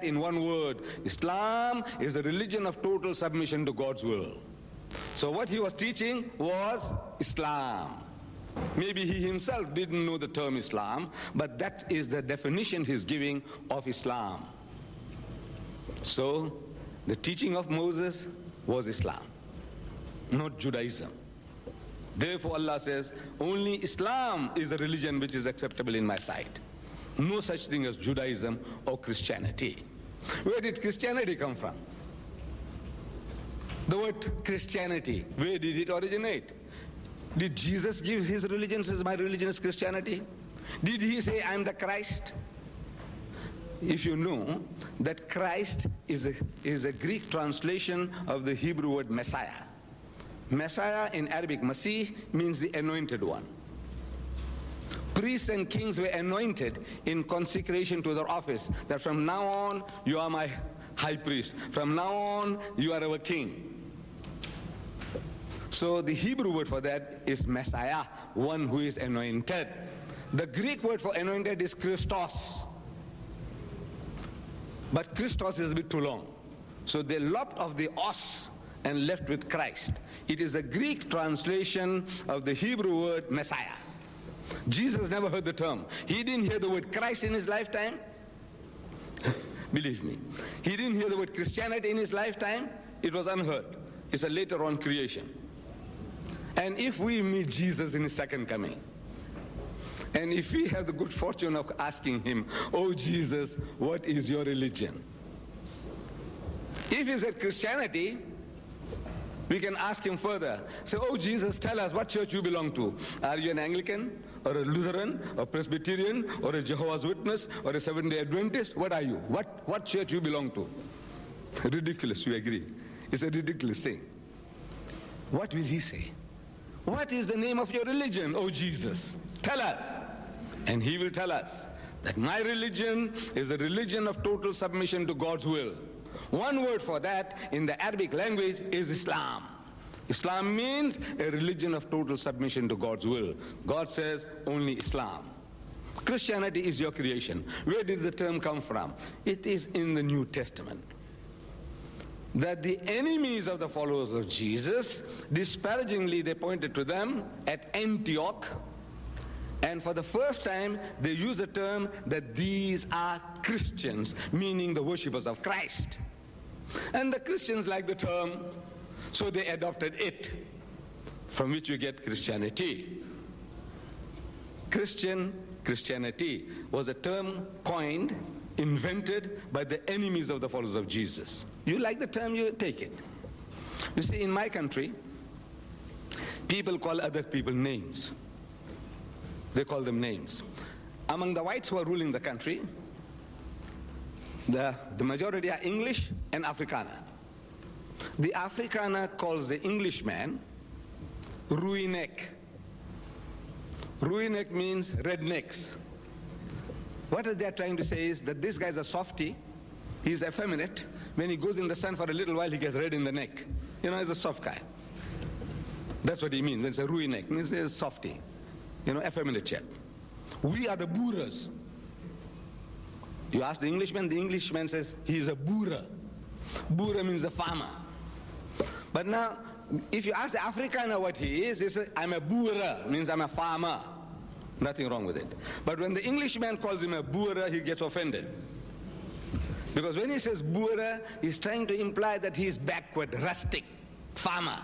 In one word, Islam is a religion of total submission to God's will. So what he was teaching was Islam. Maybe he himself didn't know the term Islam, but that is the definition he's giving of Islam. So the teaching of Moses was Islam, not Judaism. Therefore Allah says, only Islam is a religion which is acceptable in my sight. No such thing as Judaism or Christianity. Where did Christianity come from? The word Christianity, where did it originate? Did Jesus give his religion, says my religion is Christianity? Did he say I'm the Christ? If you know that Christ is a Greek translation of the Hebrew word Messiah. Messiah in Arabic, Masih, means the anointed one. Priests and kings were anointed in consecration to their office, that from now on you are my high priest, from now on you are our king. So the Hebrew word for that is Messiah, one who is anointed. The Greek word for anointed is Christos. But Christos is a bit too long. So they lopped off the os and left with Christ. It is a Greek translation of the Hebrew word Messiah. Jesus never heard the term. He didn't hear the word Christ in his lifetime. Believe me. He didn't hear the word Christianity in his lifetime. It was unheard. It's a later on creation. And if we meet Jesus in his second coming, and if we have the good fortune of asking him, oh Jesus, what is your religion? If he said Christianity, we can ask him further. Say, oh Jesus, tell us what church you belong to. Are you an Anglican, or a Lutheran, or Presbyterian, or a Jehovah's Witness, or a Seventh-day Adventist? What are you? What church you belong to? Ridiculous, we agree. It's a ridiculous thing. What will he say? What is the name of your religion, oh Jesus? Tell us. And he will tell us that my religion is a religion of total submission to God's will. One word for that in the Arabic language is Islam. Islam means a religion of total submission to God's will. God says only Islam. Christianity is your creation. Where did the term come from? It is in the New Testament. That the enemies of the followers of Jesus, disparagingly they pointed to them at Antioch, and for the first time they used the term that these are Christians, meaning the worshippers of Christ. And the Christians liked the term, so they adopted it, from which we get Christianity. Christianity was a term coined, invented by the enemies of the followers of Jesus. You like the term, you take it. You see, in my country, people call other people names. They call them names. Among the whites who are ruling the country, the majority are English and Afrikaner. The Afrikaner calls the Englishman Ruinek. Ruinek means rednecks. What they're trying to say is that this guy's a softy, he's effeminate. When he goes in the sun for a little while, he gets red in the neck. You know, he's a soft guy. That's what he means when it's a Ruinek. It means he's a softy, you know, effeminate chap. We are the Boeras. You ask the Englishman says he's a Boera. Boera means a farmer. But now, if you ask the Afrikaner what he says, I'm a Boera, means I'm a farmer. Nothing wrong with it. But when the Englishman calls him a Boera, he gets offended. Because when he says Boera, he's trying to imply that he is backward, rustic, farmer,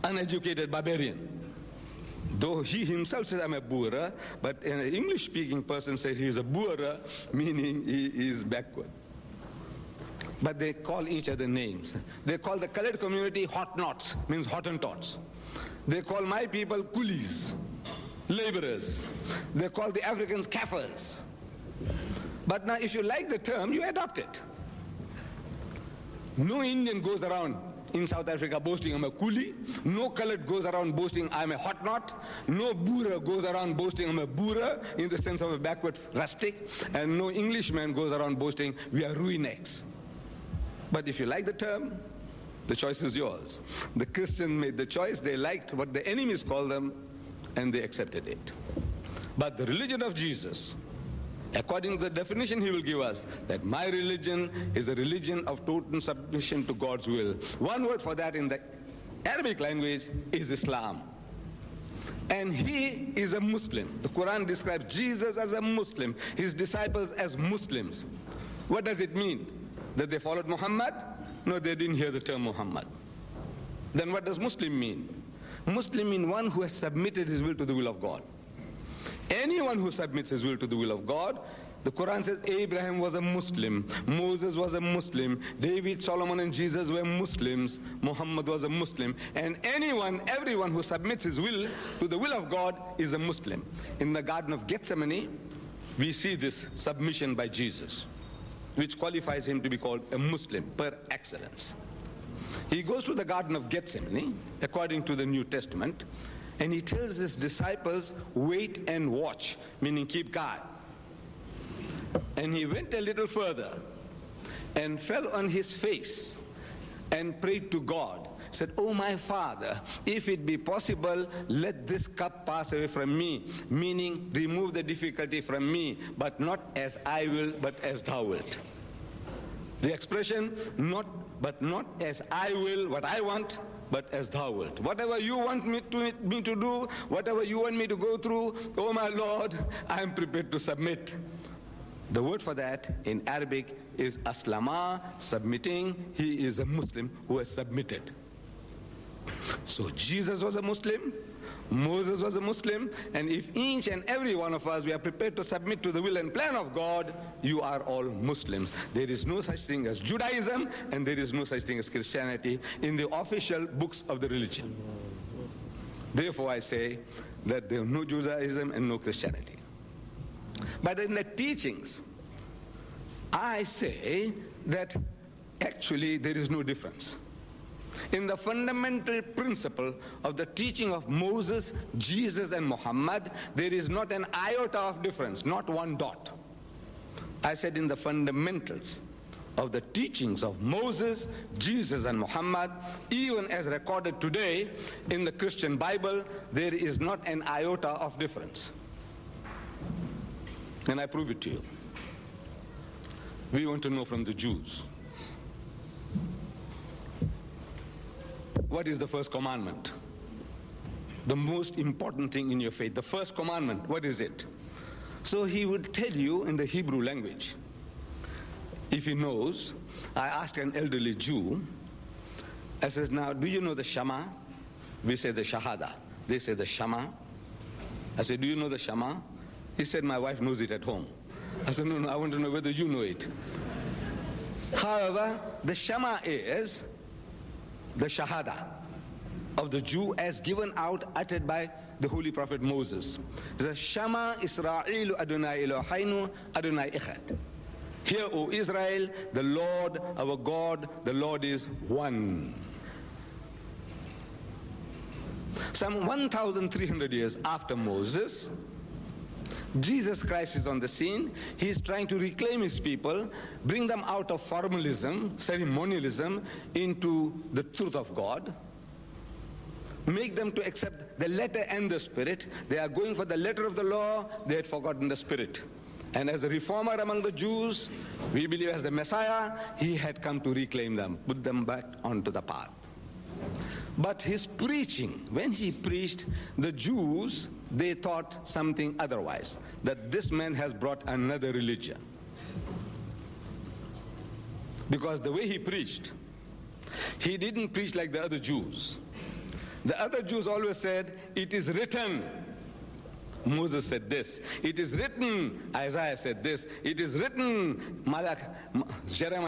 uneducated barbarian. Though he himself says I'm a Boera, but an English-speaking person says he is a Boera, meaning he is backward. But they call each other names. They call the colored community Hottentots, means Hottentots. They call my people coolies, laborers. They call the Africans Kaffirs. But now if you like the term, you adopt it. No Indian goes around in South Africa boasting I'm a coolie. No colored goes around boasting I'm a Hottentot. No Boera goes around boasting I'm a Boera in the sense of a backward rustic. And no Englishman goes around boasting we are Ruineks. But if you like the term, the choice is yours. The Christian made the choice. They liked what the enemies called them, and they accepted it. But the religion of Jesus According to the definition he will give us, that my religion is a religion of total submission to God's will. One word for that in the Arabic language is Islam. And he is a Muslim. The Quran describes Jesus as a Muslim, his disciples as Muslims. What does it mean? That they followed Muhammad? No, they didn't hear the term Muhammad. Then what does Muslim mean? Muslim means one who has submitted his will to the will of God. Anyone who submits his will to the will of God, the Quran says Abraham was a Muslim, Moses was a Muslim, David, Solomon and Jesus were Muslims, Muhammad was a Muslim, and everyone who submits his will to the will of God is a Muslim. In the Garden of Gethsemane, we see this submission by Jesus, which qualifies him to be called a Muslim per excellence. He goes to the Garden of Gethsemane, according to the New Testament, and he tells his disciples, wait and watch, meaning keep guard. And he went a little further and fell on his face and prayed to God. Said, oh my Father, if it be possible, let this cup pass away from me, meaning remove the difficulty from me, but not as I will, but as thou wilt. The expression, not as I will, what I want, but as thou wilt. Whatever you want me to do, whatever you want me to go through, oh my Lord, I am prepared to submit. The word for that in Arabic is aslama, submitting. He is a Muslim who has submitted. So Jesus was a Muslim, Moses was a Muslim, and if each and every one of us, we are prepared to submit to the will and plan of God, you are all Muslims. There is no such thing as Judaism, and there is no such thing as Christianity in the official books of the religion. Therefore I say that there is no Judaism and no Christianity. But in the teachings, I say that actually there is no difference. In the fundamental principle of the teaching of Moses, Jesus and Muhammad, there is not an iota of difference, not one dot. I said in the fundamentals of the teachings of Moses, Jesus and Muhammad, even as recorded today in the Christian Bible, there is not an iota of difference. And I prove it to you. We want to know from the Jews. What is the first commandment? The most important thing in your faith. The first commandment, what is it? So he would tell you in the Hebrew language. If he knows, I asked an elderly Jew, I says, now, do you know the Shema? We say the Shahada. They say the Shema. I said, do you know the Shema? He said, my wife knows it at home. I said, no, I want to know whether you know it. However, the Shema is the Shahada of the Jew as given out, uttered by the Holy Prophet Moses. It says, Shema Isra'elu Adonai Eloheinu Adonai Echad. Hear, O Israel, the Lord, our God, the Lord is one. Some 1,300 years after Moses, Jesus Christ is on the scene. He is trying to reclaim his people, bring them out of formalism, ceremonialism, into the truth of God, make them to accept the letter and the spirit. They are going for the letter of the law, they had forgotten the spirit. And as a reformer among the Jews, we believe as the Messiah, he had come to reclaim them, put them back onto the path. But his preaching, when he preached, the Jews, they thought something otherwise, that this man has brought another religion. Because the way he preached, he didn't preach like the other Jews. The other Jews always said, it is written. Moses said this. It is written. Isaiah said this. It is written. Jeremiah